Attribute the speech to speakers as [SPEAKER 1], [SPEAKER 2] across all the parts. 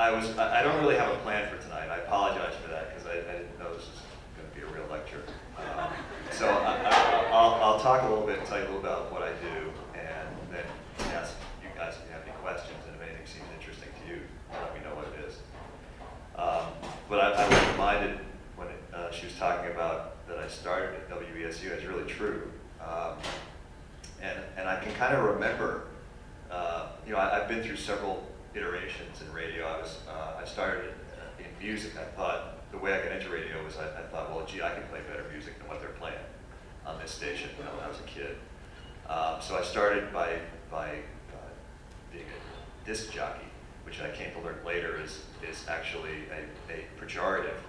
[SPEAKER 1] I don't really have a plan for tonight. I apologize for that because I didn't know this was going to be a real lecture. So I'll talk a little bit and tell you a little about what I do, and then ask you guys if you have any questions, and if anything seems interesting to you, let me know what it is. But I was reminded when she was talking about that I started at WESU. It's really true, and I can kind of remember. I've been through several iterations in radio. I started in music. I thought the way I got into radio was I thought, well, gee, I can play better music than what they're playing on this station. When I was a kid. So I started by being a disc jockey, which I came to learn later is actually a pejorative.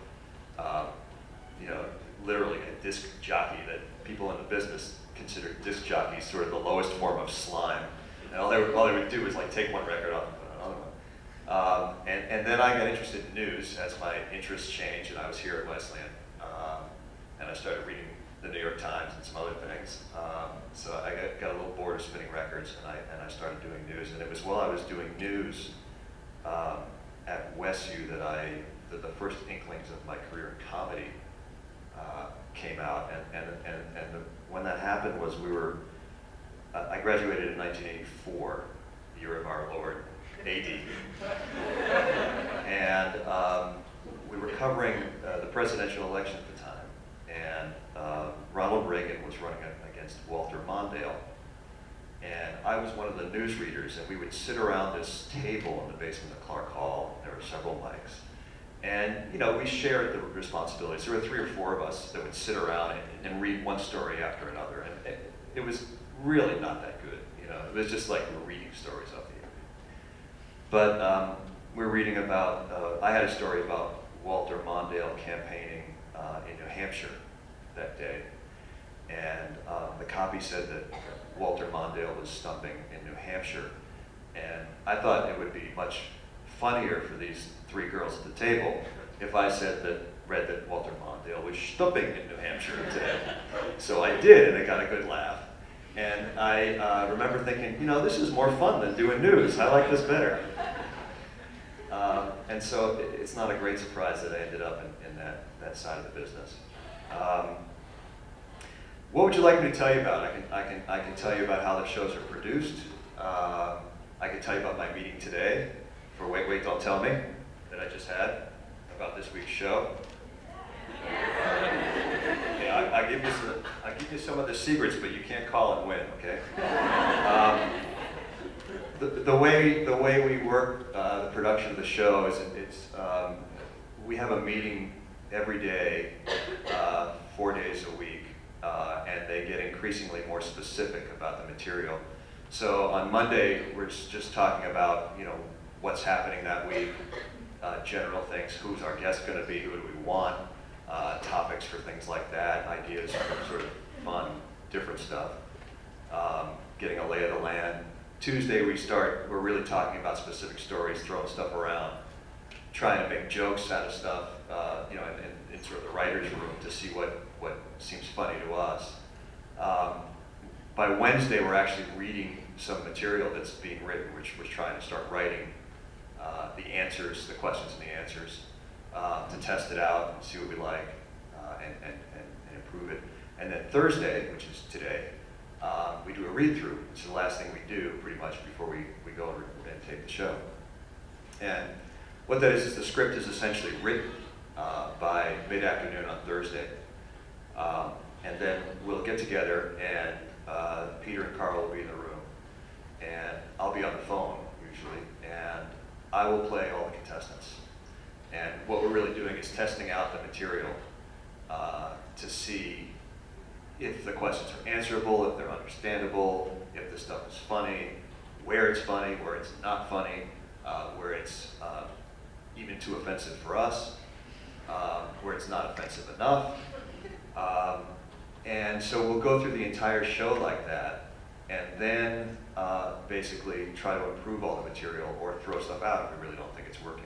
[SPEAKER 1] Literally a disc jockey, that people in the business consider disc jockeys sort of the lowest form of slime. And all they would do is like take one record off and put another one. And then I got interested in news as my interests changed, and I was here at Wesleyan. And I started reading the New York Times and some other things. So I got a little bored of spinning records, and I started doing news. And it was while I was doing news at WESU that the first inklings of my career in comedy came out. When that happened was I graduated in 1984, year of our Lord, AD. And we were covering the presidential election at the time. And Ronald Reagan was running against Walter Mondale. And I was one of the newsreaders, and we would sit around this table in the basement of Clark Hall. There were several mics. And we shared the responsibilities. There were 3 or 4 of us that would sit around and read one story after another. And it was really not that good. It was just like we're reading stories off the internet. But we're reading about, I had a story about Walter Mondale campaigning in New Hampshire that day. And the copy said that Walter Mondale was stumping in New Hampshire. And I thought it would be much funnier for these 3 girls at the table if I read that Walter Mondale was stumping in New Hampshire today. So I did, and it got a good laugh. And I remember thinking, this is more fun than doing news. I like this better. And so it's not a great surprise that I ended up in that side of the business. What would you like me to tell you about? I can tell you about how the shows are produced. I can tell you about my meeting today for Wait, Don't Tell Me that I just had about this week's show. I'll give you some of the secrets, but you can't call and win, okay? The way we work the production of the show is we have a meeting every day, 4 days a week, and they get increasingly more specific about the material. So on Monday, we're just talking about what's happening that week, general things, who's our guest going to be, who do we want, topics for things like that, ideas for sort of fun, different stuff, getting a lay of the land. Tuesday we're really talking about specific stories, throwing stuff around, trying to make jokes out of stuff, in sort of the writer's room to see what seems funny to us. By Wednesday, we're actually reading some material that's being written, which we're trying to start writing the questions and the answers, to test it out and see what we like, and improve it. And then Thursday, which is today, we do a read-through. It's the last thing we do pretty much before we go and tape the show. And what that is the script is essentially written by mid-afternoon on Thursday. And then we'll get together, and Peter and Carl will be in the room, and I'll be on the phone usually, and I will play all the contestants. And what we're really doing is testing out the material to see if the questions are answerable, if they're understandable, if the stuff is funny, where it's funny, where it's not funny, where it's even too offensive for us, where it's not offensive enough. And so we'll go through the entire show like that, and then basically try to improve all the material or throw stuff out if we really don't think it's working.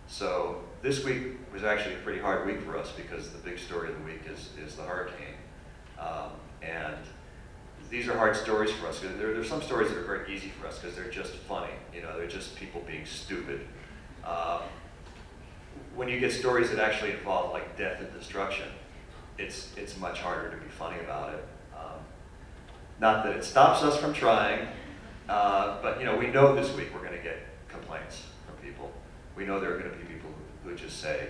[SPEAKER 1] So this week was actually a pretty hard week for us because the big story of the week is the hurricane. And these are hard stories for us. There's some stories that are very easy for us because they're just funny. They're just people being stupid. Um, when you get stories that actually involve like death and destruction, it's much harder to be funny about it. Not that it stops us from trying, but we know this week we're going to get complaints from people. We know there are going to be people who just say,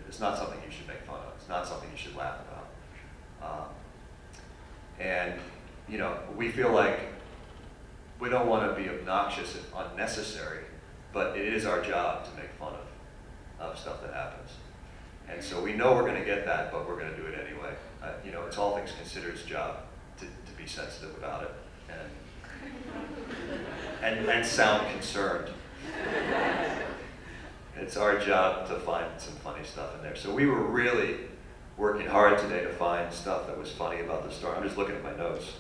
[SPEAKER 1] it's not something you should make fun of. It's not something you should laugh about. And we feel like we don't want to be obnoxious and unnecessary, but it is our job to make fun of stuff that happens. And so we know we're going to get that, but we're going to do it anyway. It's all things considered's job to be sensitive about it and sound concerned. It's our job to find some funny stuff in there. So we were really working hard today to find stuff that was funny about the story. I'm just looking at my notes.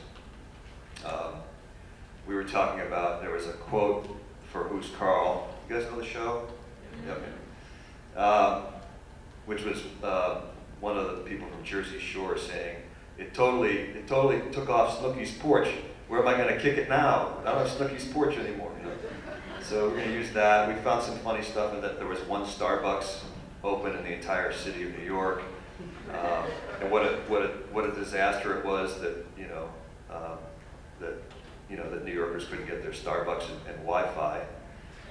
[SPEAKER 1] We were talking about, there was a quote for Who's Carl. You guys know the show? Yeah. Okay. Which was one of the people from Jersey Shore saying, it totally took off Snooki's porch. Where am I going to kick it now? I don't have Snooki's porch anymore. So we're going to use that. We found some funny stuff in that there was one Starbucks open in the entire city of New York, and what a disaster it was that that New Yorkers couldn't get their Starbucks and Wi-Fi.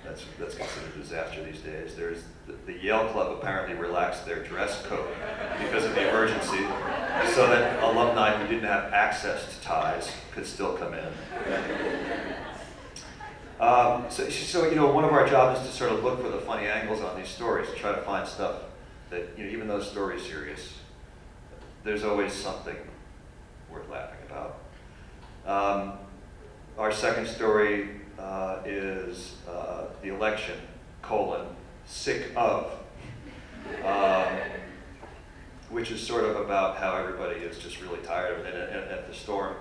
[SPEAKER 1] That's considered a disaster these days. There's the Yale Club apparently relaxed their dress code because of the emergency, so that alumni who didn't have access to ties could still come in. So one of our jobs is to sort of look for the funny angles on these stories, to try to find stuff that, even though the story's serious, there's always something worth laughing about. Our second story is the election, sick of, which is sort of about how everybody is just really tired of it. And the storm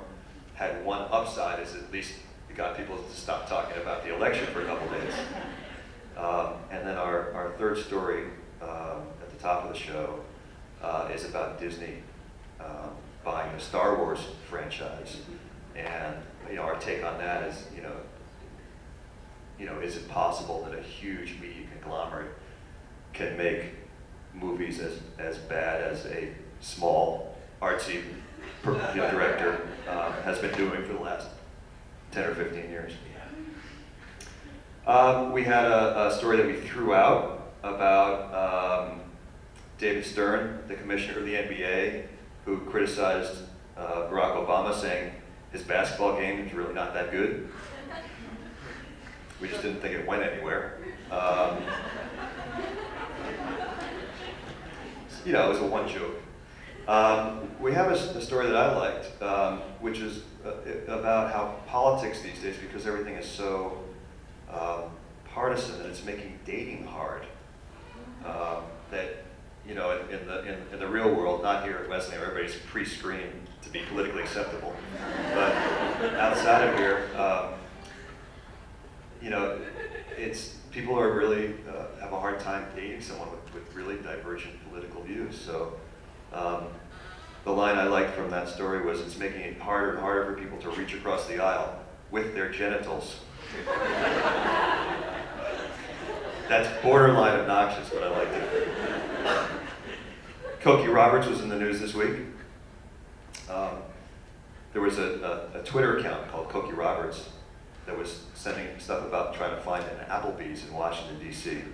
[SPEAKER 1] had one upside, is at least it got people to stop talking about the election for a couple days. And then our third story at the top of the show is about Disney buying the Star Wars franchise. And our take on that is, is it possible that a huge media conglomerate can make movies as bad as a small artsy director has been doing for the last 10 or 15 years? We had a story that we threw out about David Stern, the commissioner of the NBA, who criticized Barack Obama, saying his basketball game is really not that good. We just didn't think it went anywhere. It was a one joke. We have a story that I liked, which is about how politics these days, because everything is so partisan, and it's making dating hard. That in the real world, not here at Wesleyan, everybody's pre-screened to be politically acceptable. But outside of here, it's people are really have a hard time dating someone with really divergent political views. So the line I liked from that story was, it's making it harder and harder for people to reach across the aisle with their genitals. That's borderline obnoxious, but I liked it. Cokie Roberts was in the news this week. There was a Twitter account called Cokie Roberts that was sending stuff about trying to find an Applebee's in Washington, D.C.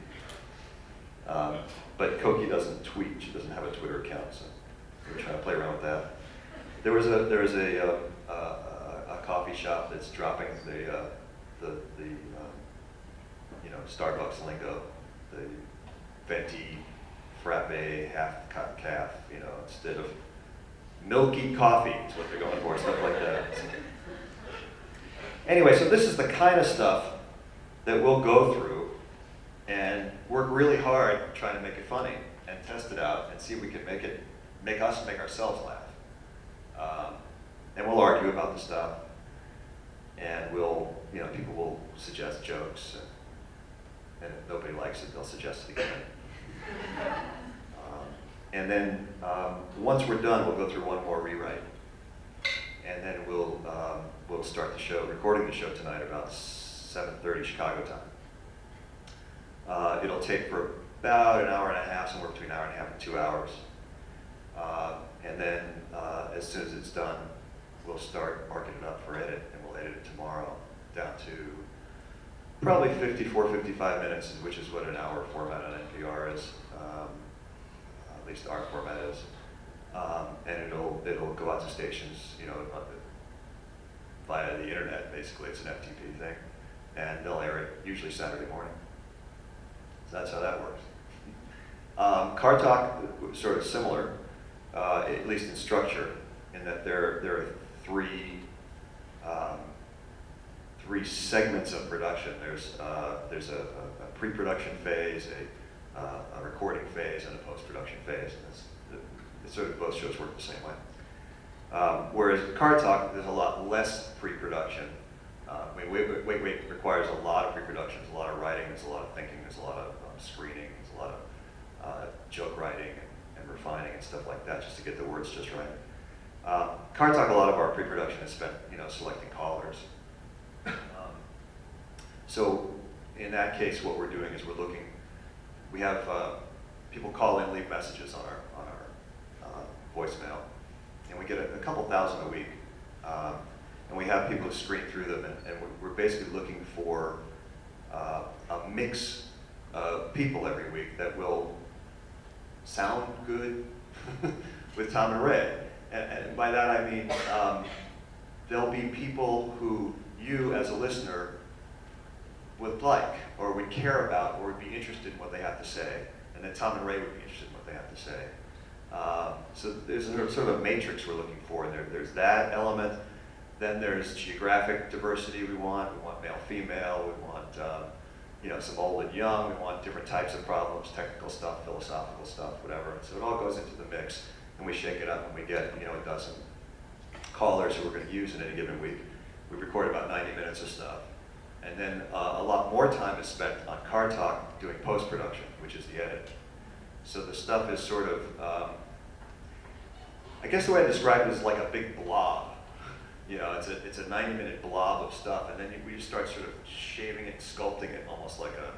[SPEAKER 1] But Cokie doesn't tweet. She doesn't have a Twitter account, so we're trying to play around with that. There was a coffee shop that's dropping the Starbucks lingo, the venti, frappe, half calf, instead of milky coffee is what they're going for, stuff like that. Anyway, so this is the kind of stuff that we'll go through and work really hard trying to make it funny and test it out and see if we can make ourselves laugh. And we'll argue about the stuff, and people will suggest jokes, and if nobody likes it, they'll suggest it again. And then once we're done, we'll go through one more rewrite, and then we'll start the show, recording the show tonight about 7:30 Chicago time. It'll take for about an hour and a half, somewhere between an hour and a half and 2 hours. And then as soon as it's done, we'll start marking it up for edit, and we'll edit it tomorrow down to probably 54, 55 minutes, which is what an hour format on NPR is, at least our format is. And it'll go out to stations, you know, via the internet, basically. It's an FTP thing. And they'll air it usually Saturday morning. So that's how that works. Car Talk, sort of similar, at least in structure, in that there are three segments of production. There's a pre-production phase, a recording phase, and a post-production phase. And it's sort of both shows work the same way. Whereas Car Talk, there's a lot less pre-production. I mean, Wait requires a lot of pre-production. There's a lot of writing. There's a lot of thinking. There's a lot of screening. There's a lot of joke writing and refining and stuff like that, just to get the words just right. Car Talk, a lot of our pre-production is spent, you know, selecting callers. So in that case, what we're doing is we have people call in, leave messages on our voicemail, and we get a couple thousand a week. And we have people who screen through them, and we're basically looking for a mix of people every week that will sound good with Tom and Ray. And by that I mean there'll be people who you as a listener would like, or would care about, or would be interested in what they have to say, and then Tom and Ray would be interested in what they have to say. So there's a sort of a matrix we're looking for, and there's that element. Then there's geographic diversity we want. We want male, female. We want you know, some old and young. We want different types of problems, technical stuff, philosophical stuff, whatever. So it all goes into the mix, and we shake it up, and we get, you know, a dozen callers who we're going to use in any given week. We record about 90 minutes of stuff. And then a lot more time is spent on Car Talk doing post-production, which is the edit. So the stuff is sort of, I guess the way I describe it is like a big blob. You know, it's a 90-minute blob of stuff, and then we just start sort of shaving it, sculpting it, almost like a,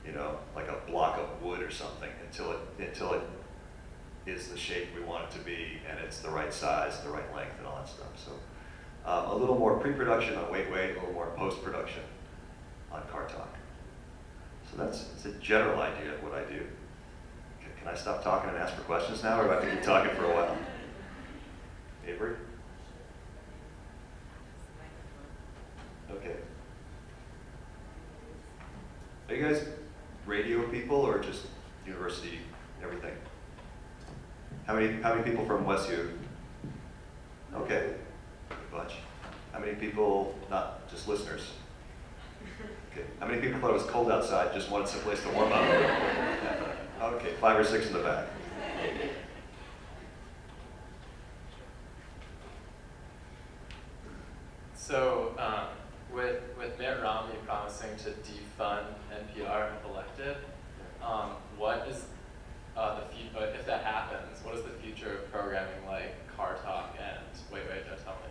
[SPEAKER 1] you know, like a block of wood or something, until it is the shape we want it to be, and it's the right size, the right length, and all that stuff. So a little more pre-production on Wait, a little more post-production on Car Talk. So that's a general idea of what I do. Can I stop talking and ask for questions now, or do I have to keep talking for a while? Avery? Okay. Are you guys radio people or just university, everything? How many people from WESU? Okay, a bunch. How many people, not just listeners? Okay. How many people thought it was cold outside, just wanted some place to warm up? Okay, 5 or 6 in the back.
[SPEAKER 2] So, with Mitt Romney promising to defund NPR if elected, what is if that happens, what is the future of programming like Car Talk and Wait, Don't Tell Me?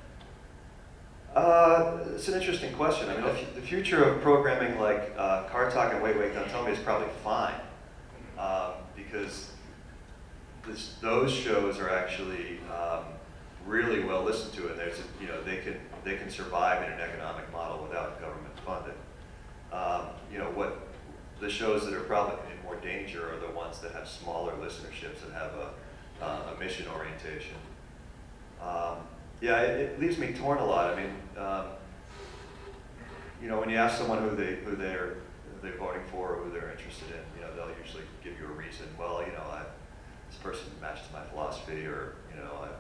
[SPEAKER 1] It's an interesting question. I mean, the future of programming like Car Talk and Wait, Don't Tell Me is probably fine, because those shows are actually really well listened to, and there's you know, they can survive in an economic model without government funding. You know, what the shows that are probably in more danger are the ones that have smaller listenerships and have a mission orientation. Yeah, it leaves me torn a lot. I mean, you know, when you ask someone who they're voting for or who they're interested in, you know, they'll usually give you a reason. Well, you know, this person matches my philosophy, or you know, I'm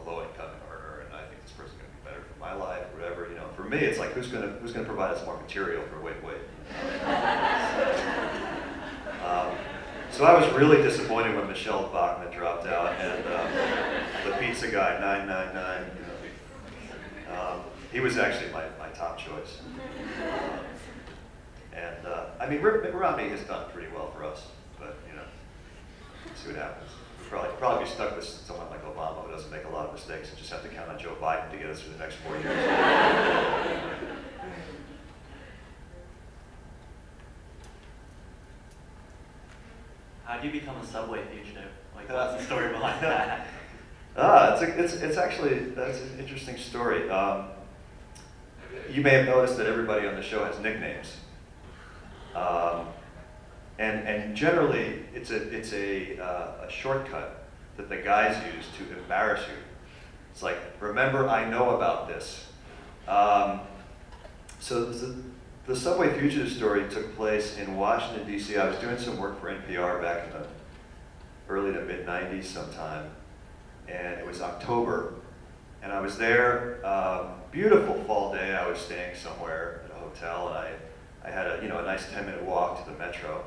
[SPEAKER 1] a low-income earner, and I think this person's going to be better for my life, or whatever. You know, for me, it's like who's going to provide us more material for Wait. So I was really disappointed when Michelle Bachman dropped out, and the pizza guy 999. You know, he was actually my top choice. And I mean, Mitt Romney has done pretty well for us, but you know, see what happens. We'll probably be stuck with someone like Obama who doesn't make a lot of mistakes and just have to count on Joe Biden to get us through the next 4 years.
[SPEAKER 3] How do you become a subway fugitive? Like, what's the story behind that?
[SPEAKER 1] It's actually, that's an interesting story. You may have noticed that everybody on the show has nicknames. And generally, it's a shortcut that the guys use to embarrass you. It's like, remember, I know about this. So the Subway Fugitive story took place in Washington, D.C. I was doing some work for NPR back in the early to mid-90s sometime, and it was October, and I was there, beautiful fall day. I was staying somewhere at a hotel, and I had a nice 10-minute walk to the metro,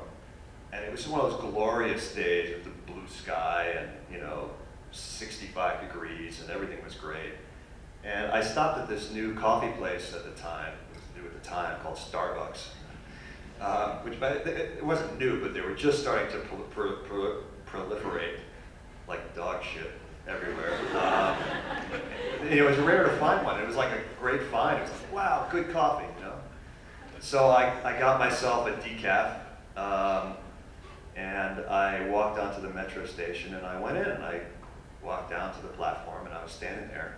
[SPEAKER 1] and it was one of those glorious days with the blue sky and 65 degrees, and everything was great. And I stopped at this new coffee place at the time. It was new at the time, called Starbucks, which it wasn't new, but they were just starting to proliferate like dog shit everywhere. It was rare to find one. It was like a great find. It was like, wow, good coffee, So I got myself a decaf, and I walked onto the metro station, and I went in, and I walked down to the platform, and I was standing there.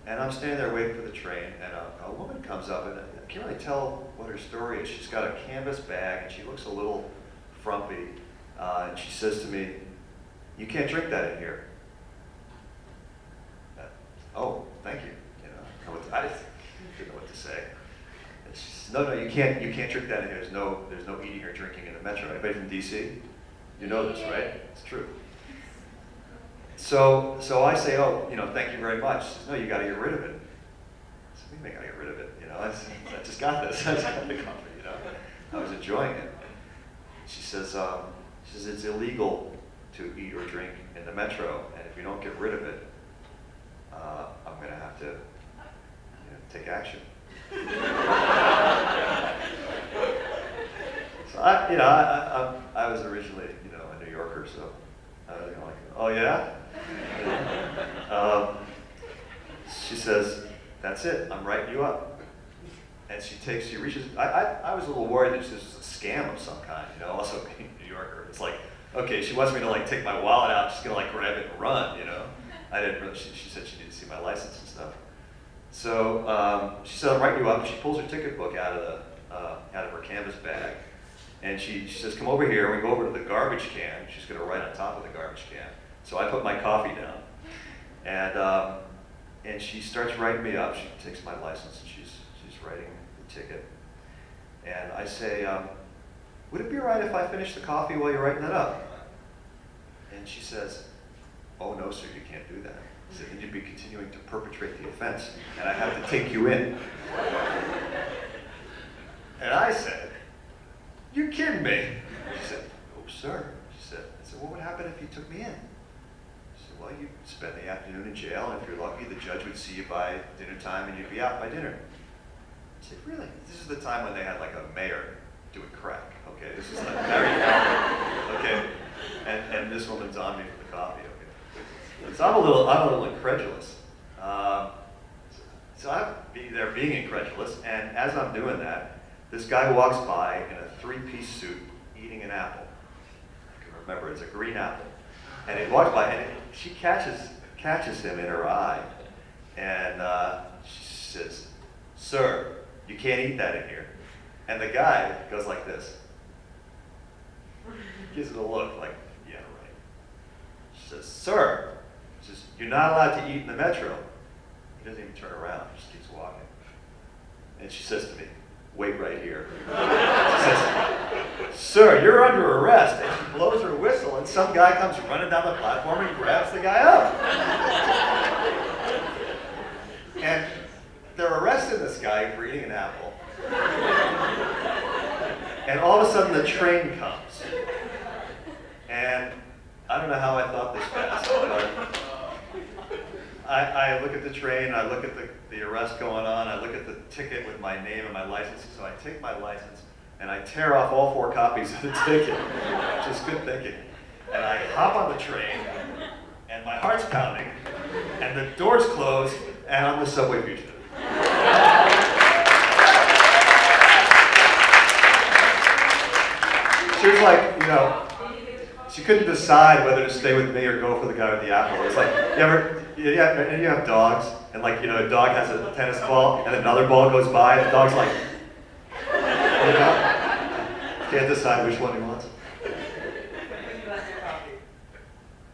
[SPEAKER 1] And I'm standing there waiting for the train, and a woman comes up, and I can't really tell what her story is. She's got a canvas bag, and she looks a little frumpy, and she says to me, "You can't drink that in here." Oh, thank you. I didn't know what to say. And she says, "No, you can't drink that in here. There's no eating or drinking in the metro." Anybody from DC? You know this, right? It's true. So I say, "Oh, thank you very much." She says, "No, you got to get rid of it." I said, "What do you mean I got to get rid of it? I just got this. I just got the coffee. I was enjoying it." She says, "It's illegal to eat or drink in the metro, and if you don't get rid of it, I'm going to have to take action." So I was originally a New Yorker, so I was like, "Oh yeah?" She says, "That's it. I'm writing you up." And she reaches. I was a little worried that this was a scam of some kind. Also being a New Yorker, it's like, okay, she wants me to take my wallet out. She's gonna grab it and run. I didn't really. She said she needed to see my license and stuff. So she said, "I'll write you up." And she pulls her ticket book out of her canvas bag, and she says, "Come over here." And we go over to the garbage can. She's gonna write on top of the garbage can. So I put my coffee down, and she starts writing me up. She takes my license and she's writing the ticket. And I say, "Would it be all right if I finish the coffee while you're writing that up?" And she says, "Oh no, sir, you can't do that." I said, "Then you'd be continuing to perpetrate the offense, and I have to take you in." And I said, "You're kidding me." She said, "Oh, sir." She said, I said, "What would happen if you took me in?" She said, "Well, you'd spend the afternoon in jail, and if you're lucky, the judge would see you by dinner time, and you'd be out by dinner." I said, "Really?" This is the time when they had a mayor doing crack. Okay, this is very common. Okay, and this woman's on me for the coffee. Okay, so I'm a little incredulous. So I'm being incredulous, and as I'm doing that, this guy walks by in a three-piece suit, eating an apple. I can remember it's a green apple, and he walks by, and she catches him in her eye, and she says, "Sir, you can't eat that in here." And the guy goes like this. Gives it a look like, "Yeah, right." She says, "Sir," she says, "you're not allowed to eat in the metro." He doesn't even turn around, he just keeps walking. And she says to me, "Wait right here." She says, "Sir, you're under arrest." And she blows her whistle, and some guy comes running down the platform and grabs the guy up. And they're arresting this guy for eating an apple. And all of a sudden the train comes. And I don't know how I thought this fast, but I look at the train, I look at the arrest going on, I look at the ticket with my name and my license, so I take my license and I tear off all 4 copies of the ticket. Just good thinking. And I hop on the train, and my heart's pounding, and the doors close, and I'm the subway fugitive. She was like, she couldn't decide whether to stay with me or go for the guy with the apple. It's like, you have dogs, and like, a dog has a tennis ball, and another ball goes by, and the dog's like, can't decide which one he wants.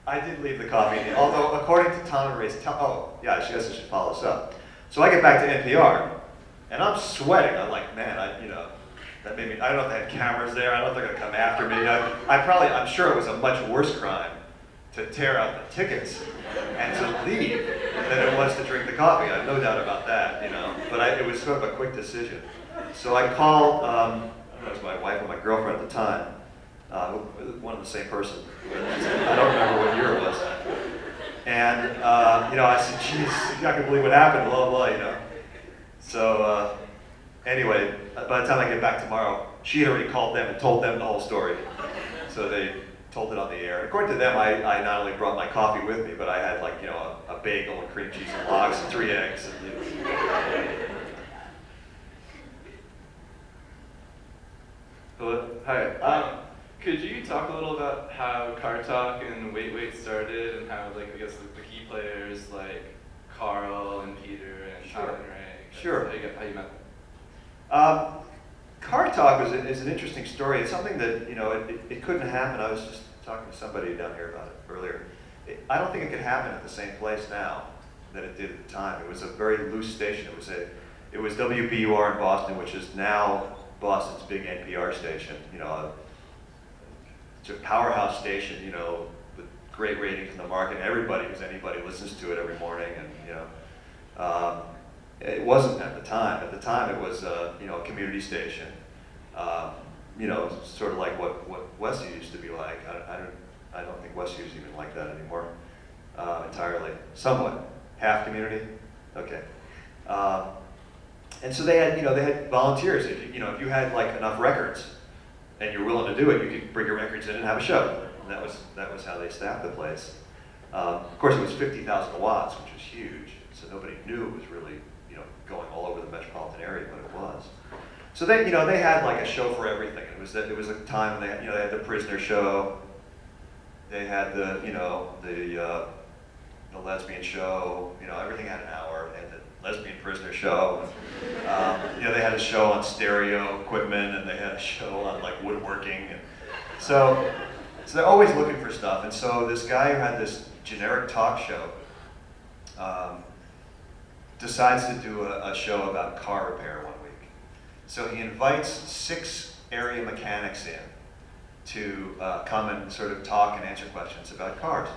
[SPEAKER 1] I did leave the coffee, although according to Tom and Ray's, she guess I should follow this up. So I get back to NPR, and I'm sweating. I'm like, man, that made me, I don't know if they had cameras there. I don't know if they're gonna come after me. I'm sure it was a much worse crime to tear out the tickets and to leave than it was to drink the coffee. I have no doubt about that, but it was sort of a quick decision. So I called, I don't know if it was my wife or my girlfriend at the time, one of the same person. I don't remember what year it was. And, I said, geez, I can believe what happened, blah, blah, blah. So, anyway, by the time I get back tomorrow, she had already called them and told them the whole story. So they told it on the air. According to them, I not only brought my coffee with me, but I had a bagel and cream cheese and logs and 3 eggs.
[SPEAKER 4] Hello. Hi. Could you talk a little about how Car Talk and Wait started, and how, I guess, the key players like Carl and Peter and
[SPEAKER 1] Sure.
[SPEAKER 4] Tom and Ray?
[SPEAKER 1] Sure.
[SPEAKER 4] How you met them?
[SPEAKER 1] Car Talk is an interesting story. It's something that, it couldn't happen. I was just talking to somebody down here about it earlier. I don't think it could happen at the same place now that it did at the time. It was a very loose station. It was WBUR in Boston, which is now Boston's big NPR station. It's a powerhouse station, with great ratings in the market. Everybody who's anybody listens to it every morning, and it wasn't at the time. At the time, it was a community station. Sort of like what WESU used to be like. I don't think WESU is even like that anymore entirely. Somewhat, half community. Okay. And so they had volunteers. If you had enough records and you're willing to do it, you could bring your records in and have a show. And that was how they staffed the place. Of course, it was 50,000 watts, which was huge. So nobody knew it was really going all over the metropolitan area, but it was. So they had a show for everything. It was a time when they had the prisoner show. They had the lesbian show. Everything had an hour. They had the lesbian prisoner show. They had a show on stereo equipment, and they had a show on woodworking. And so they're always looking for stuff. And so this guy who had this generic talk show decides to do a show about car repair one week. So he invites 6 area mechanics in to come and sort of talk and answer questions about cars.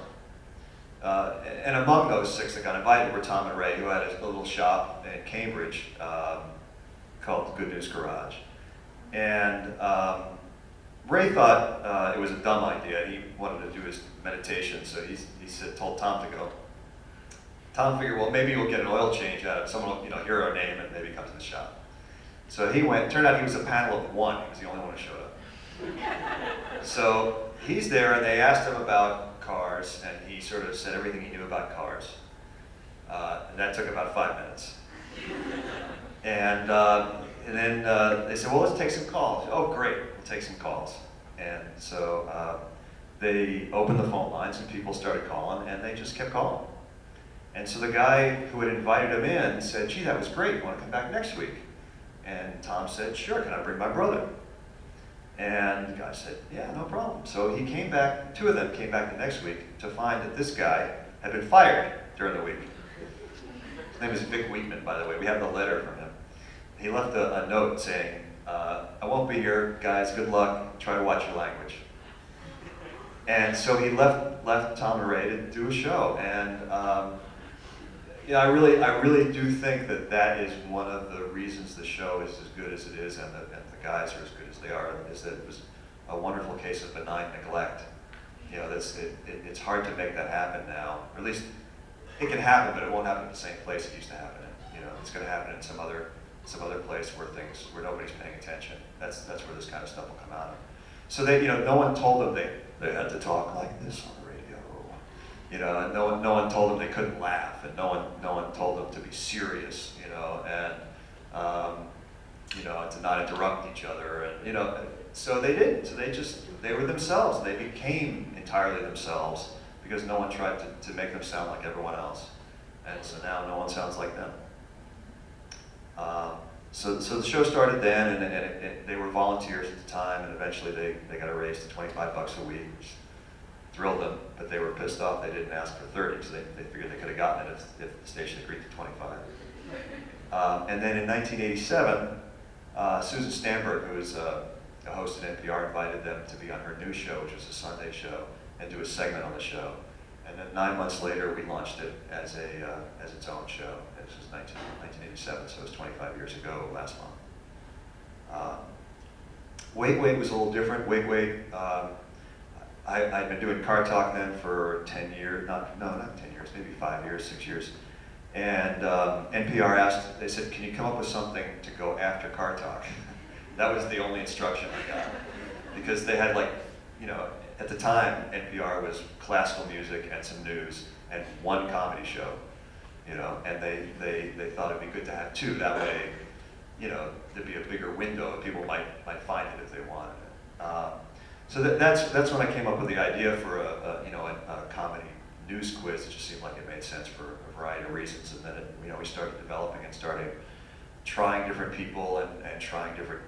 [SPEAKER 1] And among those 6 that got invited were Tom and Ray, who had a little shop in Cambridge called Good News Garage. And Ray thought it was a dumb idea. He wanted to do his meditation, so he told Tom to go. Tom figured, well, maybe we'll get an oil change out of it. Someone will, hear our name and maybe come to the shop. So he went. Turned out he was a panel of 1. He was the only one who showed up. So he's there, and they asked him about cars, and he sort of said everything he knew about cars. And that took about 5 minutes. And then they said, well, let's take some calls. Oh, great, we'll take some calls. And so they opened the phone lines, and people started calling, and they just kept calling. And so the guy who had invited him in said, gee, that was great, you want to come back next week? And Tom said, sure, can I bring my brother? And the guy said, yeah, no problem. So he came back, 2 of them came back the next week to find that this guy had been fired during the week. His name is Vic Wheatman, by the way. We have the letter from him. He left a note saying, I won't be here, guys, good luck, try to watch your language. And so he left Tom and Ray to do a show. And I really do think that is one of the reasons the show is as good as it is, and the guys are as good as they are, is that it was a wonderful case of benign neglect. It's hard to make that happen now. Or at least it can happen, but it won't happen at the same place it used to happen in. It's going to happen in some other place where nobody's paying attention. That's where this kind of stuff will come out of. So no one told them they had to talk like this on the radio. And no one told them they couldn't laugh, and no one told them to be serious, and to not interrupt each other, and so they didn't. So they were themselves, and they became entirely themselves because no one tried to make them sound like everyone else. And so now no one sounds like them. So the show started then, and they were volunteers at the time, and eventually they got a raise to $25 a week, which thrilled them, but they were pissed off they didn't ask for 30, so they figured they could have gotten it if the station agreed to 25. And then in 1987, Susan Stamberg, who was a host at NPR, invited them to be on her new show, which was a Sunday show, and do a segment on the show. And then 9 months later, we launched it as its own show. This was 1987, so it was 25 years ago last month. Wait Wait was a little different. Wait Wait, I'd been doing Car Talk then for 10 years, not 10 years, maybe 5 years, 6 years. And NPR asked, they said, can you come up with something to go after Car Talk? That was the only instruction I got. Because they had at the time, NPR was classical music and some news and one comedy show, and they thought it'd be good to have two. That way, there'd be a bigger window and people might find it if they wanted it. So that's when I came up with the idea for a comedy news quiz. It just seemed like it made sense for a variety of reasons. And then we started developing and started trying different people and trying different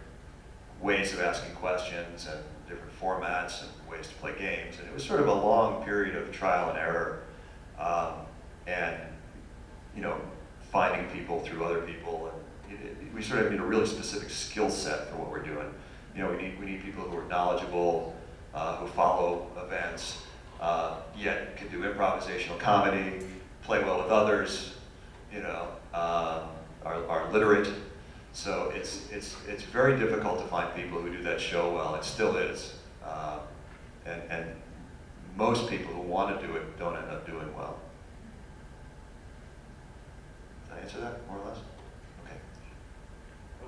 [SPEAKER 1] ways of asking questions and different formats and ways to play games. And it was sort of a long period of trial and error, and finding people through other people. And we sort of need a really specific skill set for what we're doing. We need people who are knowledgeable, who follow events, yet can do improvisational comedy, play well with others, are literate. So it's very difficult to find people who do that show well. It still is, and most people who want to do it don't end up doing well. Did I answer that more or less? Okay.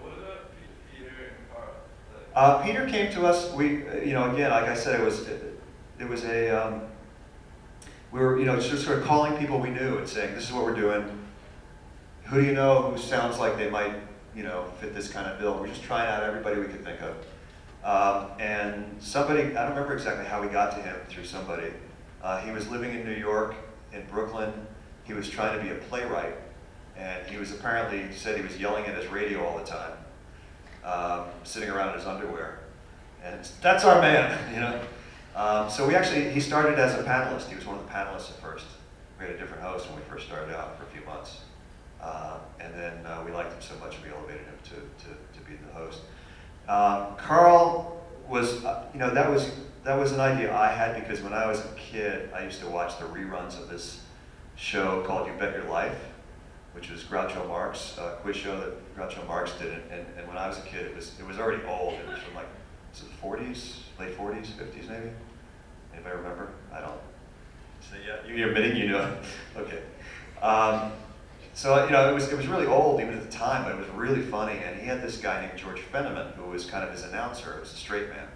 [SPEAKER 4] What about Peter and Carl?
[SPEAKER 1] Peter came to us. We, again, like I said, it was a we were, just sort of calling people we knew and saying, this is what we're doing. Who do you know who sounds like they might, fit this kind of bill? We're just trying out everybody we could think of. And somebody, I don't remember exactly how we got to him through somebody. He was living in New York, in Brooklyn. He was trying to be a playwright. And he was apparently, said he was yelling at his radio all the time, sitting around in his underwear. And that's our man, So he started as a panelist. He was one of the panelists at first. We had a different host when we first started out for a few months. And then we liked him so much we elevated him to be the host. Carl was, that was an idea I had because when I was a kid, I used to watch the reruns of this show called You Bet Your Life, which was Groucho Marx quiz show that Groucho Marx did. And when I was a kid, it was already old. It was from was it the 40s, late 40s, 50s maybe? Anybody remember? I don't. So yeah, you're admitting Okay. So it was really old even at the time, but it was really funny. And he had this guy named George Fenneman who was kind of his announcer. It was a straight man,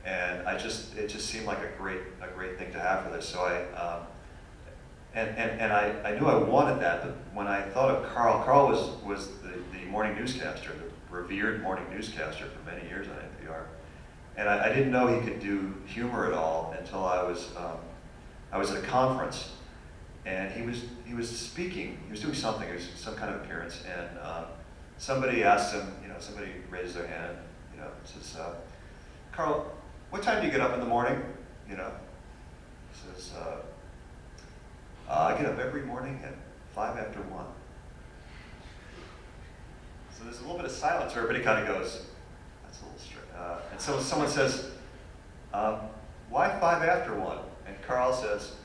[SPEAKER 1] and it just seemed like a great thing to have for this. So I knew I wanted that. But when I thought of Carl was the morning newscaster, the revered morning newscaster for many years on NPR, and I didn't know he could do humor at all until I was at a conference. And he was speaking, he was doing something, it was some kind of appearance, and somebody asked him, somebody raised their hand, says, Carl, what time do you get up in the morning? Says, I get up every morning at 1:05. So there's a little bit of silence where everybody kind of goes, that's a little straight. And so someone says, why 1:05? And Carl says,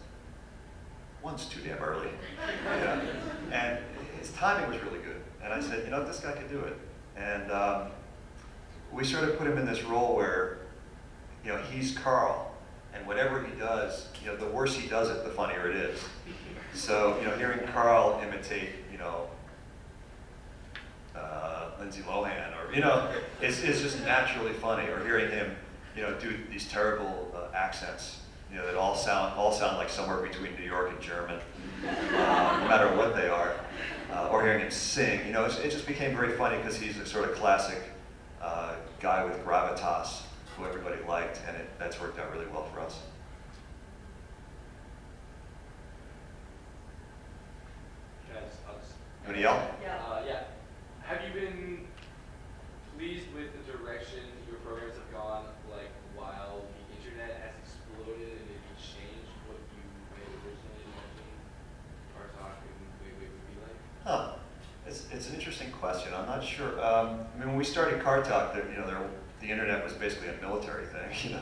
[SPEAKER 1] 1's too damn early. And his timing was really good. And I said, this guy could do it. And we sort of put him in this role where, he's Carl. And whatever he does, the worse he does it, the funnier it is. So, hearing Carl imitate, Lindsay Lohan, or, it's just naturally funny. Or hearing him, do these terrible accents. That all sound like somewhere between New York and German, no matter what they are. Or hearing him sing, it just became very funny because he's a sort of classic guy with gravitas who everybody liked, and that's worked out really well for us. Want to yell?
[SPEAKER 5] Yeah. Have you been pleased with the direction your programs have gone, like while the internet has exploded and maybe changed what you had originally imagined our talk and Wait Wait would be like?
[SPEAKER 1] Huh. It's an interesting question. I'm not sure. I mean, when we started Car Talk, the internet was basically a military thing.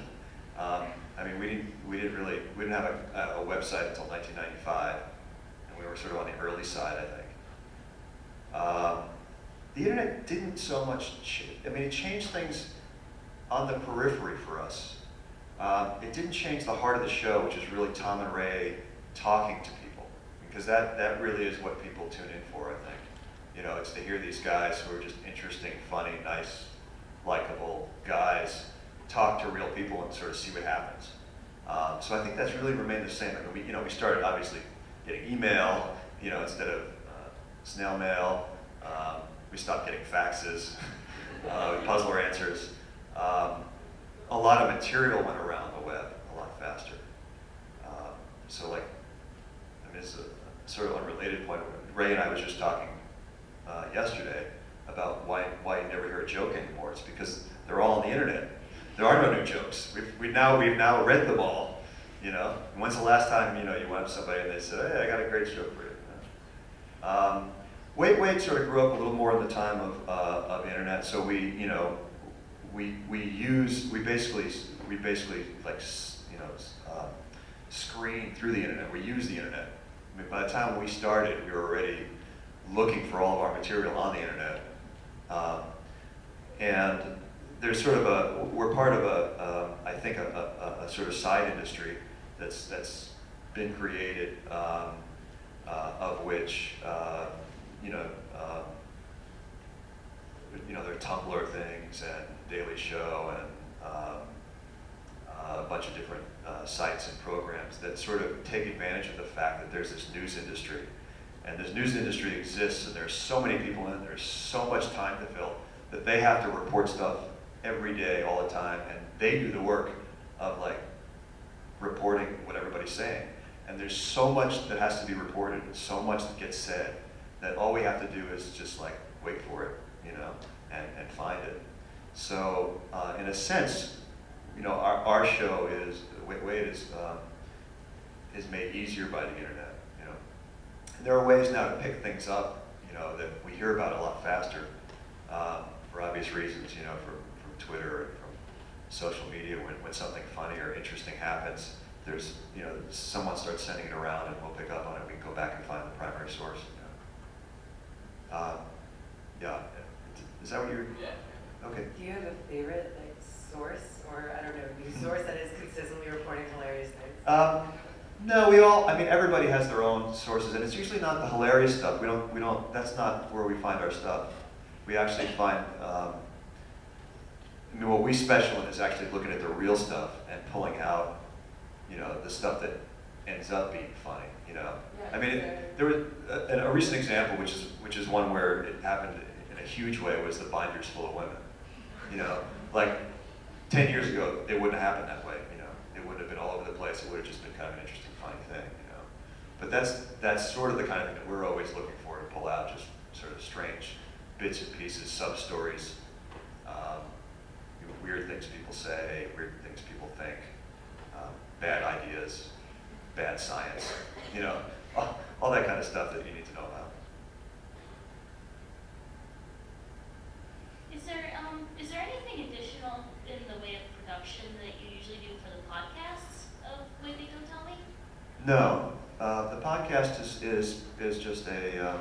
[SPEAKER 1] I mean, we didn't have a website until 1995, and we were sort of on the early side, I think. The internet didn't so much. I mean, it changed things on the periphery for us. It didn't change the heart of the show, which is really Tom and Ray talking to people, because that really is what people tune in for, I think. It's to hear these guys who are just interesting, funny, nice, likable guys talk to real people and sort of see what happens. So I think that's really remained the same. I mean, we started obviously getting email, instead of snail mail. We stopped getting faxes, puzzler answers. A lot of material went around the web a lot faster. So it's a sort of unrelated point. Ray and I was just talking yesterday about why you never hear a joke anymore. It's because they're all on the internet. There are no new jokes. We've now read them all. When's the last time you went up to somebody and they said, "Hey, I got a great joke for you"? Wait Wait sort of grew up a little more in the time of internet. So we basically screen through the internet. We use the internet. I mean, by the time we started, we were already looking for all of our material on the internet. And there's sort of we're part of I think a sort of side industry that's been created, of which, there are Tumblr things and Daily Show and a bunch of different sites and programs that sort of take advantage of the fact that there's this news industry. And this news industry exists, and there's so many people in it, there's so much time to fill, that they have to report stuff every day, all the time, and they do the work of reporting what everybody's saying. And there's so much that has to be reported, so much that gets said, that all we have to do is just wait for it, and find it. So in a sense, our show is made easier by the internet. And there are ways now to pick things up, that we hear about a lot faster, for obvious reasons, from Twitter and from social media. When something funny or interesting happens, there's, someone starts sending it around, and we'll pick up on it. We can go back and find the primary source. Yeah. Is that what you're?
[SPEAKER 5] Yeah.
[SPEAKER 1] Okay.
[SPEAKER 6] Do you have a favorite source, or I don't know, news source that is consistently reporting hilarious things?
[SPEAKER 1] No, everybody has their own sources, and it's usually not the hilarious stuff. We don't, that's not where we find our stuff. We actually find, what we special in is actually looking at the real stuff and pulling out, the stuff that ends up being funny,
[SPEAKER 6] Yeah,
[SPEAKER 1] there was a recent example, which is one where it happened in a huge way, was the Binders Full of Women. 10 years ago, it wouldn't have happened that way, It wouldn't have been all over the place. It would have just been kind of an interesting, funny thing, But that's sort of the kind of thing that we're always looking for, to pull out just sort of strange bits and pieces, sub-stories, weird things people say, weird things people think, bad ideas, bad science, all that kind of stuff that you need to know about.
[SPEAKER 7] Is there anything additional in the way of production that you usually do for the podcasts of Wait Wait Don't Tell Me?
[SPEAKER 1] No, the podcast is just a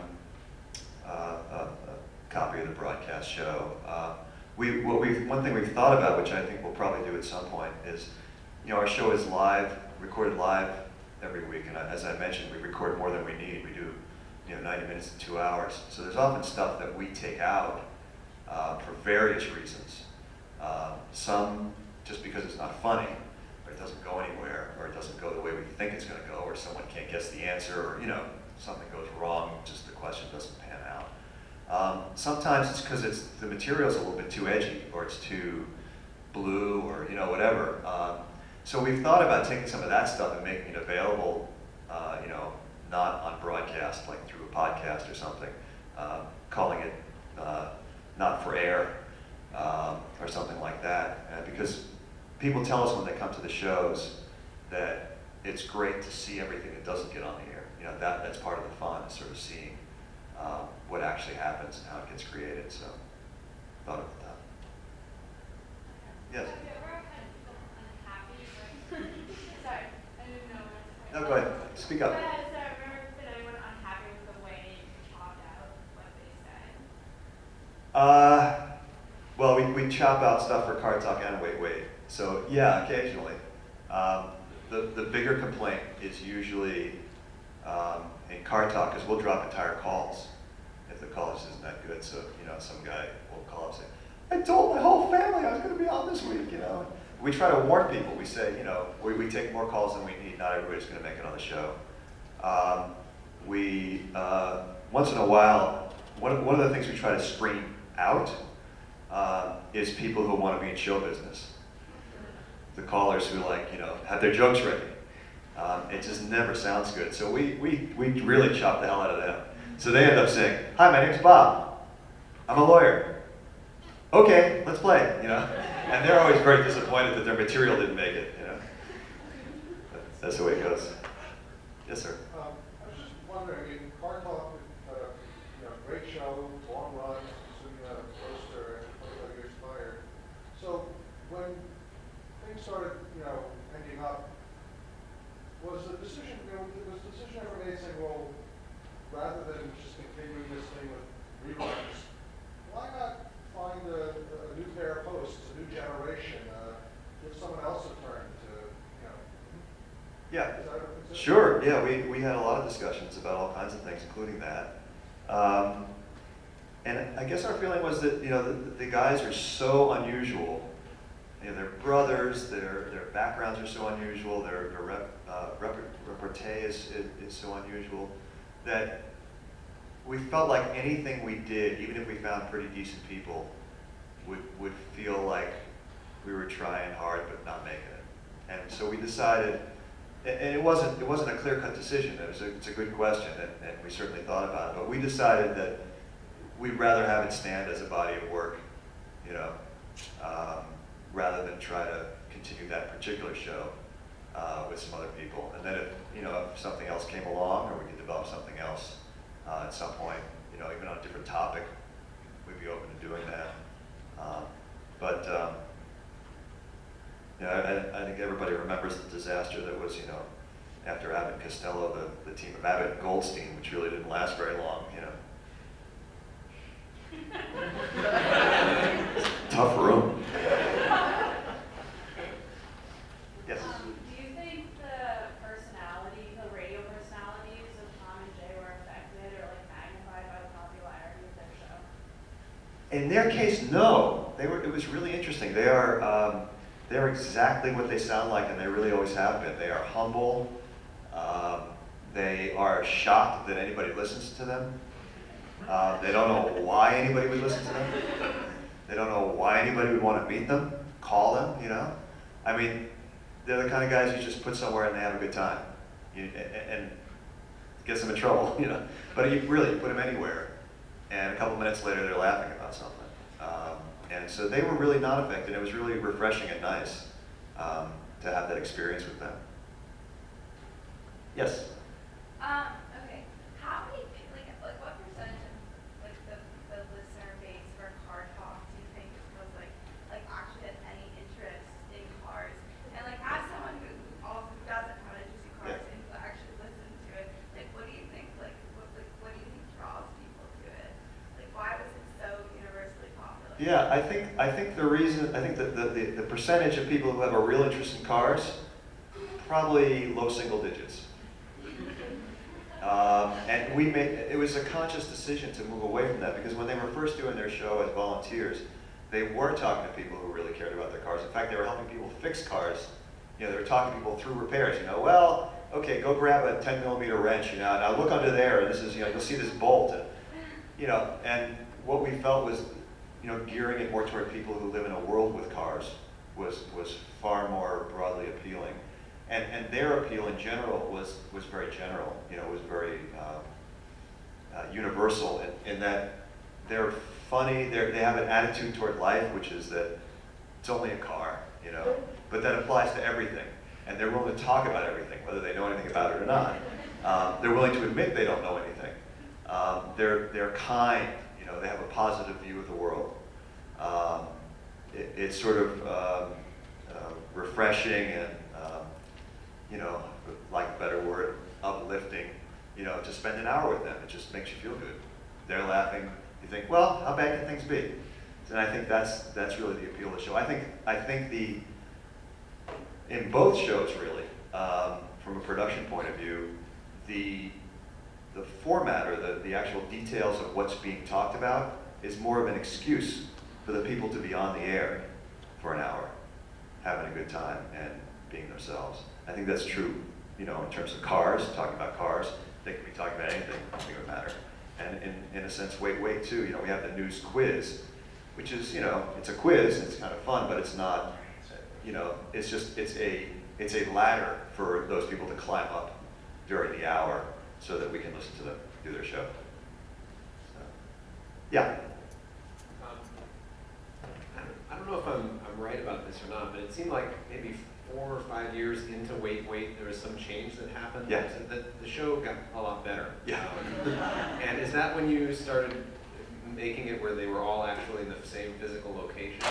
[SPEAKER 1] copy of the broadcast show. One thing we've thought about, which I think we'll probably do at some point, is our show is recorded live every week, and as I mentioned, we record more than we need. We do 90 minutes to 2 hours. So there's often stuff that we take out for various reasons. Some just because it's not funny, or it doesn't go anywhere, or it doesn't go the way we think it's going to go, or someone can't guess the answer, or something goes wrong, just the question doesn't pan out. Sometimes it's because the material's a little bit too edgy, or it's too blue, or whatever. So we've thought about taking some of that stuff and making it available, not on broadcast, like through a podcast or something. calling it not for air or something like that. Because people tell us when they come to the shows that it's great to see everything that doesn't get on the air. You know, that's part of the fun, is sort of seeing what actually happens and how it gets created. So, thought of that. Yes.
[SPEAKER 8] Have you ever had people unhappy? Sorry, I didn't know.
[SPEAKER 1] No, go ahead. Speak up.
[SPEAKER 8] But has there ever been anyone unhappy with the way you chopped out what they said?
[SPEAKER 1] Well, we chop out stuff for Car Talk and Wait. So yeah, occasionally. The bigger complaint is usually in Car Talk, because we'll drop entire calls if the call just isn't that good. So, you know, some guy will call up and say, I told my whole family I was going to be on this week, you know. We try to warn people. We say, you know, we take more calls than we need. Not everybody's going to make it on the show. Once in a while, one of the things we try to screen out is people who want to be in show business. The callers who, like, you know, have their jokes ready. It just never sounds good. So we really chop the hell out of them. So they end up saying, hi, my name's Bob. I'm a lawyer. Okay, let's play, you know. And they're always very disappointed that their material didn't make it, you know. But that's the way it goes. Yes, sir.
[SPEAKER 9] I was just wondering, in Car Talk, great show, long run, assuming a roaster and 25 years prior. So when things started, ending up, was the decision ever made saying, well, rather than just continuing this thing with reruns, why not find a new pair of hosts, a new generation, give someone else a turn to,
[SPEAKER 1] Yeah.
[SPEAKER 9] Is that ever considered?
[SPEAKER 1] Sure, yeah, we had a lot of discussions about all kinds of things, including that. And I guess our feeling was that, the guys are so unusual. You know, they're brothers, their backgrounds are so unusual, their repartee is so unusual, that we felt like anything we did, even if we found pretty decent people, would feel like we were trying hard but not making it. And so we decided, and it wasn't a clear-cut decision. It's a good question, and we certainly thought about it. But we decided that we'd rather have it stand as a body of work, rather than try to continue that particular show with some other people. And then if something else came along, or we could develop something else at some point, even on a different topic, we'd be open to doing that. I think everybody remembers the disaster that was, after Abbott and Costello, the team of Abbott and Goldstein, which really didn't last very long, Tough room. Yes?
[SPEAKER 8] Do you think the radio personalities of Tom and Jay were affected or magnified by the popularity of their show?
[SPEAKER 1] In their case, no. It was really interesting. They're exactly what they sound like, and they really always have been. They are humble. They are shocked that anybody listens to them. They don't know why anybody would listen to them. They don't know why anybody would want to meet them, call them, I mean, they're the kind of guys you just put somewhere and they have a good time. And it gets them in trouble, But you put them anywhere, and a couple minutes later they're laughing about something. And so they were really not affected. It was really refreshing and nice to have that experience with them. Yes?
[SPEAKER 8] Okay. How many, what percentage of the listener base for Car Talk do you think was actually has any interest in cars? And as someone who also doesn't have interest in cars and who actually listens to it, what do you think? What do you think draws people to it? Why was it so universally popular?
[SPEAKER 1] Yeah, I think the percentage of people who have a real interest in cars, probably low single digits. And it was a conscious decision to move away from that, because when they were first doing their show as volunteers, they were talking to people who really cared about their cars. In fact, they were helping people fix cars. They were talking to people through repairs. Well, okay, go grab a 10mm wrench. Now look under there, and this is, you'll see this bolt. And what we felt was, gearing it more toward people who live in a world with cars was far more broadly appealing. And their appeal in general was very general. It was very universal in that they're funny, they have an attitude toward life, which is that it's only a car, you know, but that applies to everything. And they're willing to talk about everything, whether they know anything about it or not. They're willing to admit they don't know anything. They're kind, you know, they have a positive view of the world. It's sort of refreshing and, you know, like a better word, uplifting, you know, to spend an hour with them. It just makes you feel good. They're laughing. You think, well, how bad can things be? And I think that's really the appeal of the show. I think in both shows really, from a production point of view, the format or the actual details of what's being talked about is more of an excuse for the people to be on the air for an hour, having a good time and being themselves. I think that's true, you know, in terms of cars, talking about cars. They can be talking about anything, nothing would matter. And in a sense, wait too, you know, we have the news quiz, which is, you know, it's a quiz, it's kind of fun, but it's not, you know, it's a ladder for those people to climb up during the hour so that we can listen to them do their show. So, yeah.
[SPEAKER 10] I don't know if I'm right about this or not, but it seemed like maybe 4 or 5 years into Wait, there was some change that happened.
[SPEAKER 1] Yeah.
[SPEAKER 10] So the show got a lot better.
[SPEAKER 1] Yeah.
[SPEAKER 10] And is that when you started making it where they were all actually in the same physical location?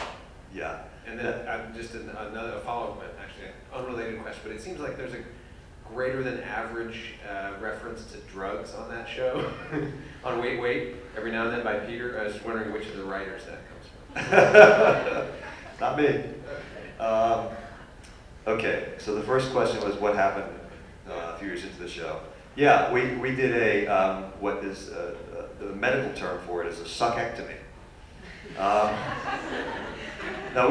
[SPEAKER 1] Yeah.
[SPEAKER 10] And then just another follow-up, actually, unrelated question, but it seems like there's a greater than average reference to drugs on that show. On Wait, every now and then by Peter. I was wondering which of the writers that comes from.
[SPEAKER 1] Not me. Okay, so the first question was what happened a few years into the show. Yeah, we did what is the medical term for it is a suckectomy. No,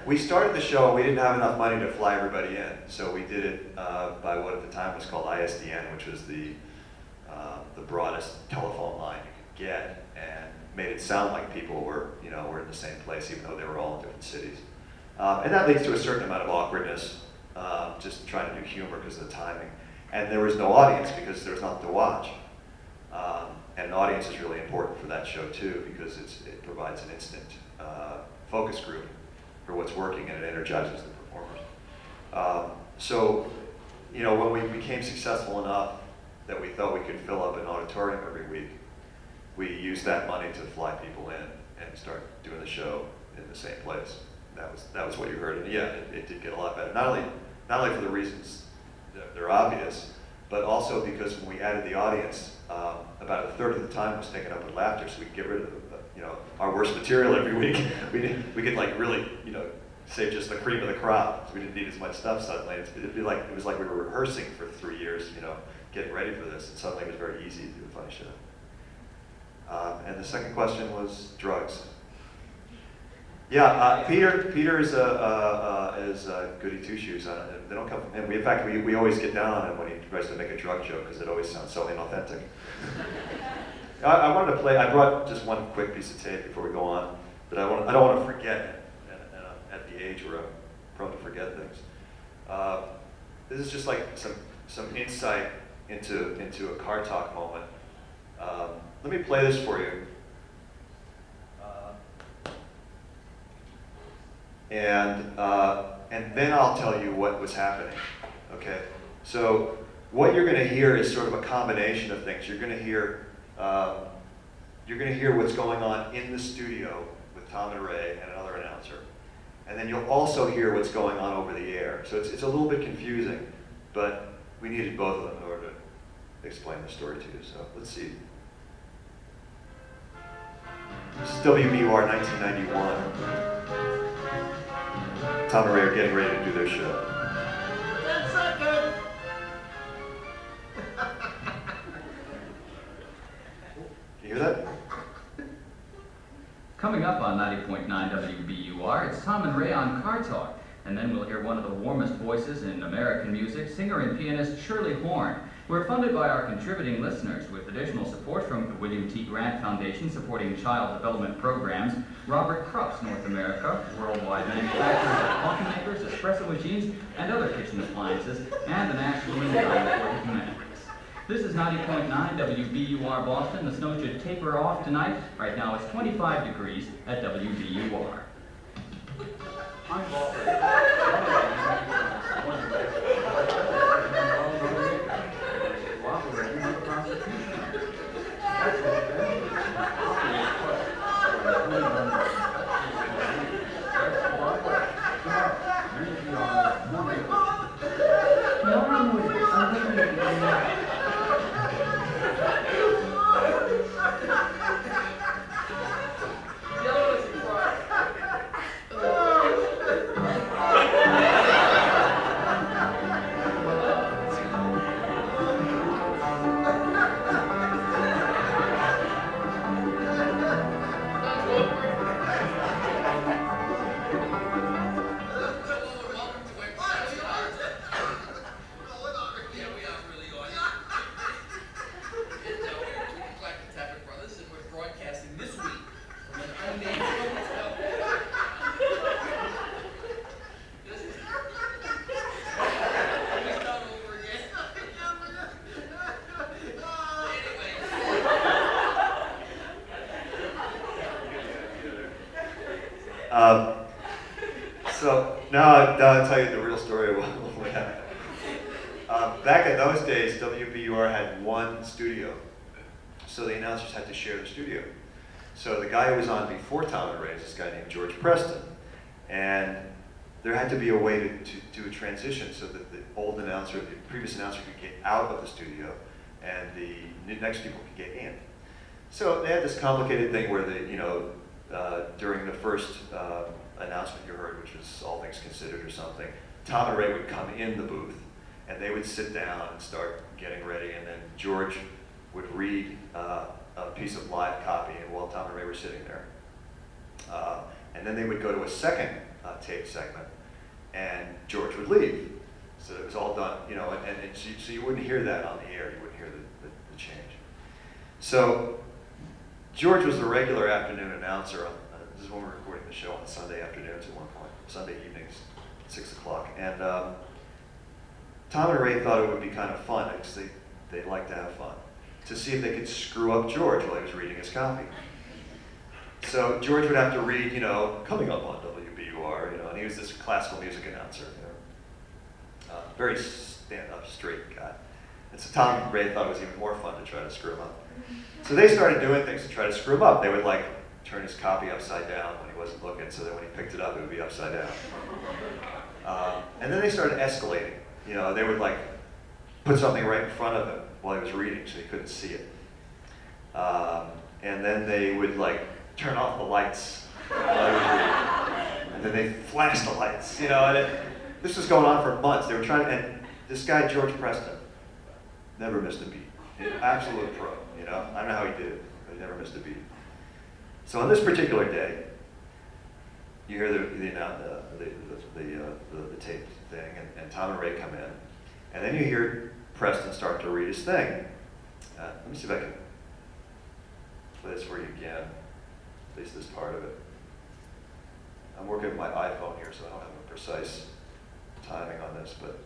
[SPEAKER 1] we started the show and we didn't have enough money to fly everybody in, so we did it by what at the time was called ISDN, which was the broadest telephone line you could get, and made it sound like people were in the same place, even though they were all in different cities. And that leads to a certain amount of awkwardness, just trying to do humor because of the timing. And there was no audience because there was nothing to watch. And an audience is really important for that show too, because it provides an instant focus group for what's working, and it energizes the performers. So, you know, when we became successful enough that we thought we could fill up an auditorium every week, we used that money to fly people in and start doing the show in the same place. That was what you heard, and yeah, it did get a lot better. Not only for the reasons that they're obvious, but also because when we added the audience, about a third of the time was taken up with laughter, so we could get rid of our worst material every week. We could like really save just the cream of the crop, so we didn't need as much stuff suddenly. It was like we were rehearsing for 3 years, getting ready for this, and suddenly it was very easy to do a funny show. And the second question was drugs. Yeah, Peter is goody two shoes. They don't come from him. In fact, we always get down on him when he tries to make a drug joke because it always sounds so inauthentic. I wanted to play. I brought just one quick piece of tape before we go on, but I don't want to forget. At the age where I'm prone to forget things. This is just like some insight into a car talk moment. Let me play this for you. And then I'll tell you what was happening, okay? So what you're gonna hear is sort of a combination of things. You're gonna hear what's going on in the studio with Tom and Ray and another announcer. And then you'll also hear what's going on over the air. So it's a little bit confusing, but we needed both of them in order to explain the story to you. So let's see. This is WBUR 1991. Tom and Ray are getting ready to do their show.
[SPEAKER 11] 10 seconds!
[SPEAKER 1] Can you hear that?
[SPEAKER 12] Coming up on 90.9 WBUR, it's Tom and Ray on Car Talk. And then we'll hear one of the warmest voices in American music, singer and pianist Shirley Horn. We're funded by our contributing listeners with additional support from the William T. Grant Foundation supporting child development programs, Robert Krupp's North America, worldwide manufacturers of coffee makers, espresso machines, and other kitchen appliances, and the National Endowment for the Humanities. This is 90.9 WBUR Boston. The snow should taper off tonight. Right now it's 25 degrees at WBUR.
[SPEAKER 9] I'm Bob.
[SPEAKER 1] So now I'll tell you the real story of what happened. Back in those days, WBUR had one studio, so the announcers had to share the studio. So the guy who was on before Tom and Ray is this guy named George Preston, and there had to be a way to do a transition so that the old announcer, the previous announcer, could get out of the studio, and the next people could get in. So they had this complicated thing where during the first announcement you heard, which was All Things Considered or something, Tom and Ray would come in the booth, and they would sit down and start getting ready, and then George would read a piece of live copy, and while Tom and Ray were sitting there. And then they would go to a second tape segment, and George would leave. So it was all done, so you wouldn't hear that on the air, you wouldn't hear the change. So George was the regular afternoon announcer. This is when we're recording the show on Sunday afternoons at one point, Sunday evenings, 6 o'clock. And Tom and Ray thought it would be kind of fun, because they'd like to have fun, to see if they could screw up George while he was reading his copy. So George would have to read, coming up on WBUR, and he was this classical music announcer, very stand-up, straight guy. And so Tom and Ray thought it was even more fun to try to screw him up. So they started doing things to try to screw him up. They would turn his copy upside down when he wasn't looking, so that when he picked it up, it would be upside down. And then they started escalating. They would put something right in front of him while he was reading, so he couldn't see it. And then they would turn off the lights while he was reading. And then they flash the lights, this was going on for months. They were trying, and this guy, George Preston, never missed a beat. Absolute pro, I don't know how he did it, but he never missed a beat. So on this particular day, you hear the tape thing, and Tom and Ray come in, and then you hear Preston start to read his thing. Let me see if I can play this for you again, at least this part of it. I'm working with my iPhone here, so I don't have a precise timing on this, but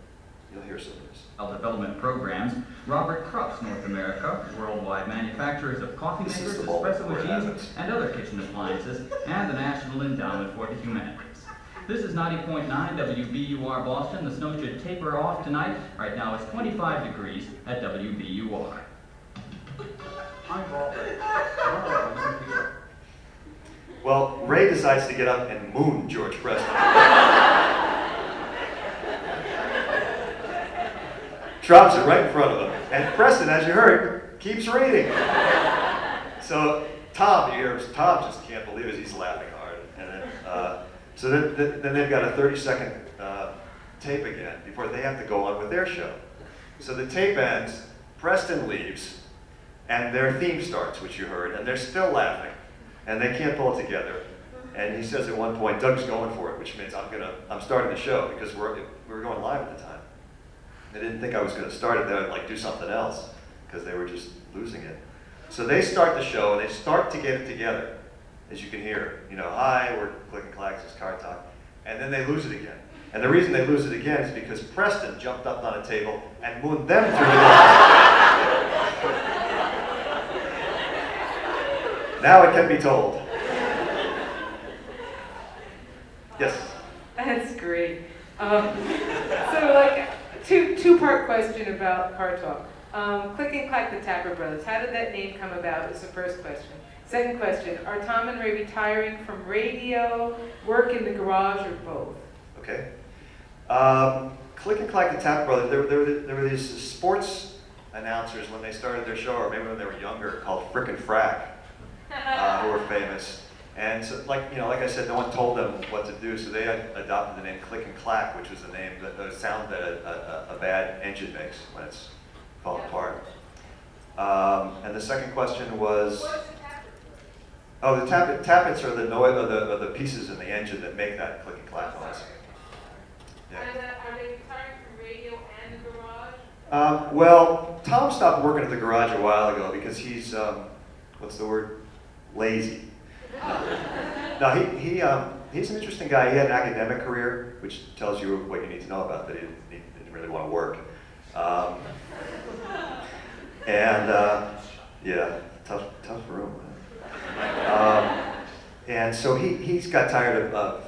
[SPEAKER 1] you'll hear some of this.
[SPEAKER 12] Development programs. Robert Krupp's North America, worldwide manufacturers of coffee
[SPEAKER 1] This is
[SPEAKER 12] makers,
[SPEAKER 1] the bulk of
[SPEAKER 12] espresso
[SPEAKER 1] where it
[SPEAKER 12] machines,
[SPEAKER 1] happens.
[SPEAKER 12] and other kitchen appliances, and the National Endowment for the Humanities. This is 90.9 WBUR Boston. The snow should taper off tonight. Right now it's 25 degrees at WBUR.
[SPEAKER 9] I'm Bob.
[SPEAKER 1] Well, Ray decides to get up and moon George Preston. Drops it right in front of him. And Preston, as you heard, keeps reading. So Tom just can't believe it. He's laughing hard. And then, then they've got a 30-second tape again before they have to go on with their show. So the tape ends, Preston leaves, and their theme starts, which you heard, and they're still laughing. And they can't pull it together. And he says at one point, Doug's going for it, which means I'm starting the show, because we were going live at the time. They didn't think I was going to start it. They would do something else, because they were just losing it. So they start the show, and they start to get it together, as you can hear. Hi, we're clicking clacks, it's car talk. And then they lose it again. And the reason they lose it again is because Preston jumped up on a table and mooned them through the glass. Now it can be told. Yes.
[SPEAKER 13] That's great. So like, two-part question about Car Talk. Click and Clack the Tapper Brothers. How did that name come about is the first question. Second question, are Tom and Ray retiring from radio, work in the garage, or both?
[SPEAKER 1] Okay. Click and Clack the Tapper Brothers, there were these sports announcers when they started their show, or maybe when they were younger, called Frick and Frack, who were famous. And so, like I said, no one told them what to do, so they adopted the name Click and Clack, which was the name, the sound that a bad engine makes when it's falling apart. And the second question was, oh, the tappets are the noise of the pieces in the engine that make that click and clack noise. Yeah.
[SPEAKER 13] And are they retiring from radio and the garage?
[SPEAKER 1] Well, Tom stopped working at the garage a while ago because he's, what's the word? Lazy. No, he's an interesting guy. He had an academic career, which tells you what you need to know about that he didn't really want to work. Yeah, tough room. And so he's got tired of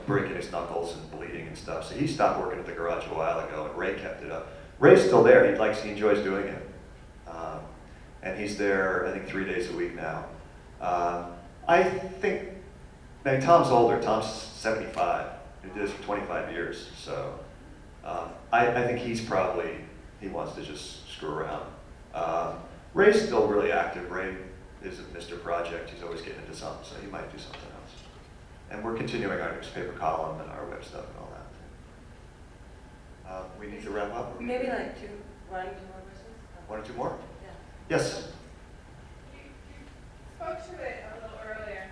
[SPEAKER 1] breaking his knuckles and bleeding and stuff. So he stopped working at the garage a while ago, and Ray kept it up. Ray's still there. He enjoys doing it, and he's there I think 3 days a week now. I think Tom's older. Tom's 75. He did this for 25 years. So I think he wants to just screw around. Ray's still really active. Ray is a Mr. Project. He's always getting into something, so he might do something else. And we're continuing our newspaper column and our web stuff and all that. We need to wrap up.
[SPEAKER 6] Maybe like one or two more questions?
[SPEAKER 1] One or two more?
[SPEAKER 6] Yeah.
[SPEAKER 1] Yes.
[SPEAKER 13] You spoke to it a little earlier.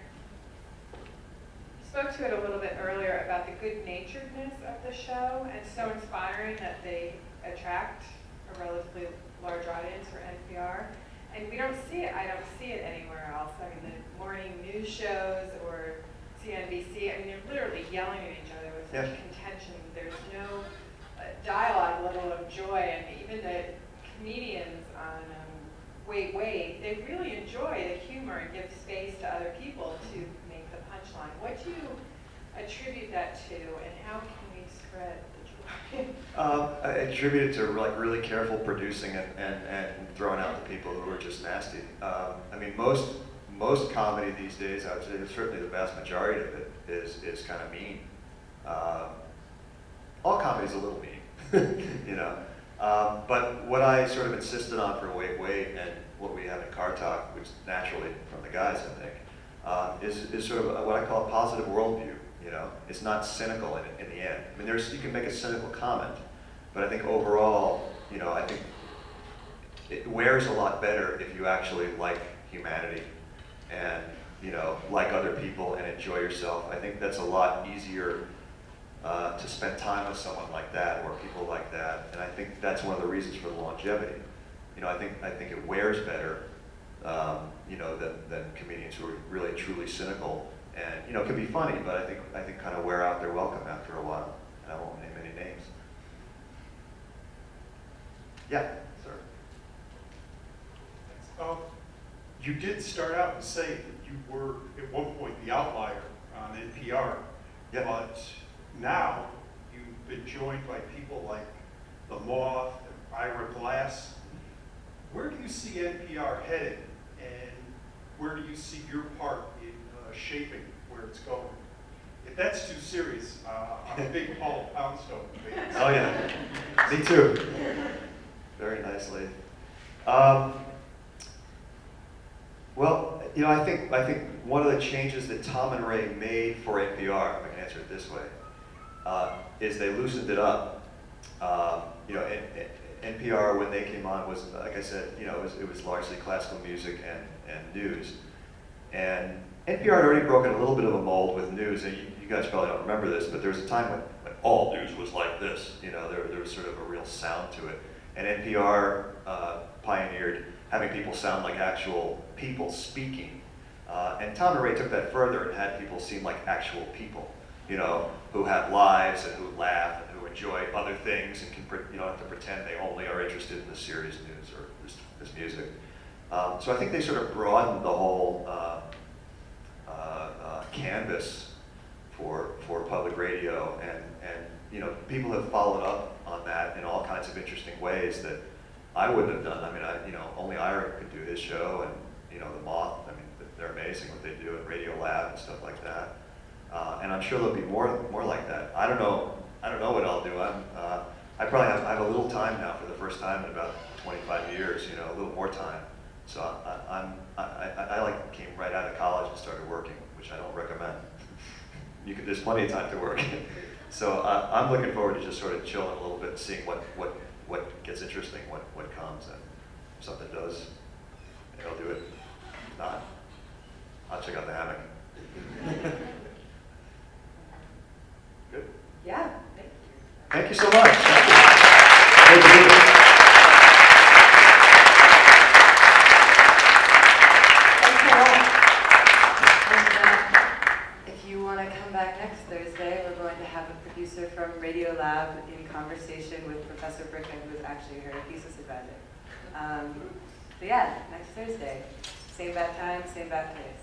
[SPEAKER 13] You spoke to it a little bit earlier about the good-naturedness of the show, and so inspiring that they attract a relatively large audience for NPR. And we don't see it, I don't see it anywhere else. I mean, the morning news shows or CNBC, I mean, they're literally yelling at each other with such contention. There's no dialogue, let alone joy. And even the comedians on Wait, Wait, they really enjoy the humor and give space to other people to make the punchline. What do you attribute that to, and how can we spread the joy?
[SPEAKER 1] I attribute it to like really careful producing and throwing out the people who are just nasty. I mean, most comedy these days, I would say, certainly the vast majority of it is kind of mean. All comedy's a little mean, But what I sort of insisted on for Wait Wait and what we have in Car Talk, which naturally from the guys, I think, is sort of what I call a positive worldview. It's not cynical in the end. I mean, you can make a cynical comment, but I think overall, I think it wears a lot better if you actually like humanity and, like other people and enjoy yourself. I think that's a lot easier to spend time with someone like that or people like that, and I think that's one of the reasons for the longevity. I think it wears better, than comedians who are really truly cynical. And it can be funny, but I think kind of wear out their welcome after a while. And I won't name any names. Yeah, sir.
[SPEAKER 14] You did start out and say that you were at one point the outlier on NPR, but now you've been joined by people like The Moth and Ira Glass. Where do you see NPR headed, and where do you see your part in shaping where it's going? If that's too serious, I'm a big Paul Poundstone fan.
[SPEAKER 1] Oh yeah, me too. Very nicely. Well, I think one of the changes that Tom and Ray made for NPR, if I can answer it this way, is they loosened it up. NPR when they came on was, like I said, it was largely classical music and news, and NPR had already broken a little bit of a mold with news, and you guys probably don't remember this, but there was a time when all news was like this. There was sort of a real sound to it, and NPR pioneered having people sound like actual people speaking. And Tom and Ray took that further and had people seem like actual people, who have lives and who laugh and who enjoy other things and you don't have to pretend they only are interested in the serious news or this music. So I think they sort of broadened the whole canvas for public radio, and you know, people have followed up on that in all kinds of interesting ways that I wouldn't have done. I mean, you know, only Ira could do his show, and you know, the Moth. I mean, they're amazing what they do at Radio Lab and stuff like that. And I'm sure there'll be more like that. I don't know what I'll do. I probably have a little time now for the first time in about 25 years. You know, a little more time. So I like came right out of college and started working, which I don't recommend. There's plenty of time to work. So I'm looking forward to just sort of chilling a little bit, and seeing what gets interesting, what comes, and if something does, maybe I'll do it. If not, I'll check out the hammock. Good.
[SPEAKER 6] Yeah.
[SPEAKER 1] Thank you so much. Thank you.
[SPEAKER 6] If you want to come back next Thursday, we're going to have a producer from Radio Lab in conversation with Professor Brickman, who is actually her thesis advisor. So yeah, next Thursday. Same bad time, same bad place.